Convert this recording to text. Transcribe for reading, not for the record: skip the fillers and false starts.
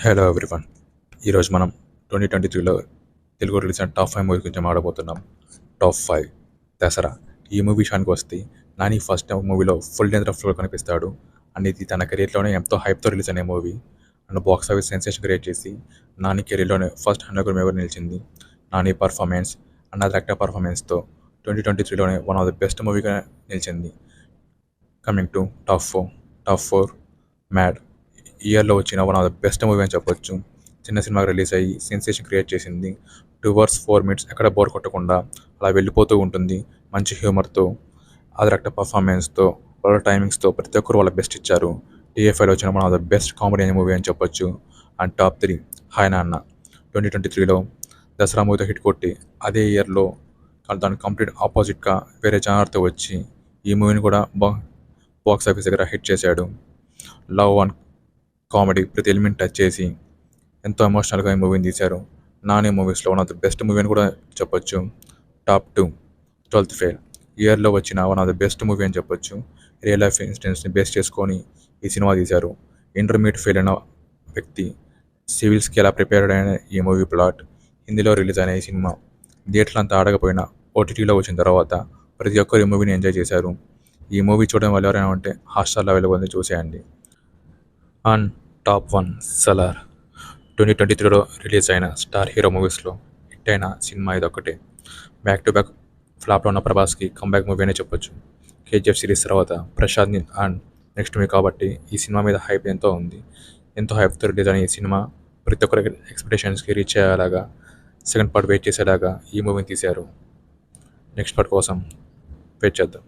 Hello everyone. ఈరోజు మనం 2023లో తెలుగు రిలీజ్ అయిన టాప్ 5 మూవీ గురించి మాట్లాడబోతున్నాం. టాప్ 5 దసరా. ఈ మూవీ విషయానికి వస్తే నాని ఫస్ట్ మూవీలో ఫుల్ లెంగ్త్ ఫ్లో కనిపిస్తాడు. అండ్ ఇది తన కెరీర్లోనే ఎంతో హైప్తో రిలీజ్ అయిన movie and box office sensation create చేసి నాని కెరీర్లోనే ఫస్ట్ 100 crore ఎవరు నిలిచింది. నాని పర్ఫార్మెన్స్ అండ్ అది యాక్టర్ పర్ఫార్మెన్స్తో 2023లోనే వన్ ఆఫ్ ద బెస్ట్ మూవీగా నిలిచింది. Coming to top four Mad. ఇయర్లో వచ్చిన one of the best movie అని చెప్పొచ్చు. చిన్న సినిమాకి రిలీజ్ అయ్యి సెన్సేషన్ క్రియేట్ చేసింది. 2 hours 4 minutes ఎక్కడ బోర్ కొట్టకుండా అలా వెళ్ళిపోతూ ఉంటుంది. మంచి హ్యూమర్తో, యాక్టర్ పర్ఫార్మెన్స్తో, వాళ్ళ టైమింగ్స్తో ప్రతి ఒక్కరు వాళ్ళ బెస్ట్ ఇచ్చారు. టీఎఫ్ఐలో వచ్చిన one of the best comedy movie అని చెప్పొచ్చు. అండ్ టాప్ 3 హాయ్ నాన్న. 2023లో దసరా మూవీతో హిట్ కొట్టి అదే ఇయర్లో దాని కంప్లీట్ ఆపోజిట్గా వేరే జానర్తో వచ్చి ఈ మూవీని కూడా బాక్స్ ఆఫీస్ దగ్గర హిట్ చేశాడు. లవ్ అండ్ కామెడీ ప్రతి ఎలిమెంట్ టచ్ చేసి ఎంతో ఎమోషనల్గా ఈ మూవీని తీశారు. నాని మూవీస్లో one of the best movie అని కూడా చెప్పొచ్చు. Top 2 12th fail. ఇయర్లో వచ్చిన one of the best movie అని చెప్పొచ్చు. రియల్ లైఫ్ ఇన్సిడెంట్స్ని బేస్ చేసుకొని ఈ సినిమా తీశారు. ఇంటర్మీడియట్ ఫెయిల్ అయిన వ్యక్తి సివిల్స్కి ఎలా ప్రిపేర్డ్ అయిన ఈ మూవీ ప్లాట్. హిందీలో రిలీజ్ అయిన ఈ సినిమా థియేటర్లు అంతా ఆడకపోయినా ఓటీటీలో వచ్చిన తర్వాత ప్రతి ఒక్కరు ఈ మూవీని ఎంజాయ్ చేశారు. ఈ మూవీ చూడడం వల్ల ఎవరైనా ఉంటే హాట్‌స్టార్లో అవైలబుల్ ఉంది, చూసేయండి. And top 1 Salaar. 2023లో రిలీజ్ అయిన స్టార్ హీరో మూవీస్లో హిట్ అయిన సినిమా ఇదొక్కటే. బ్యాక్ టు బ్యాక్ ఫ్లాప్లో ఉన్న ప్రభాస్కి కంబ్యాక్ మూవీ అనే చెప్పొచ్చు. కేజీఎఫ్ సిరీస్ తర్వాత Prashanth Neel and next movie కాబట్టి ఈ సినిమా మీద హైప్ ఎంతో ఉంది. ఎంతో హైప్తో రిలీజ్ అయిన ఈ సినిమా ప్రతి ఒక్కరికి ఎక్స్పెక్టేషన్స్కి రీచ్ అయ్యేలాగా, సెకండ్ పార్ట్ వెయిట్ చేసేలాగా ఈ మూవీని తీశారు. నెక్స్ట్ పార్ట్ కోసం వెయిట్ చేద్దాం.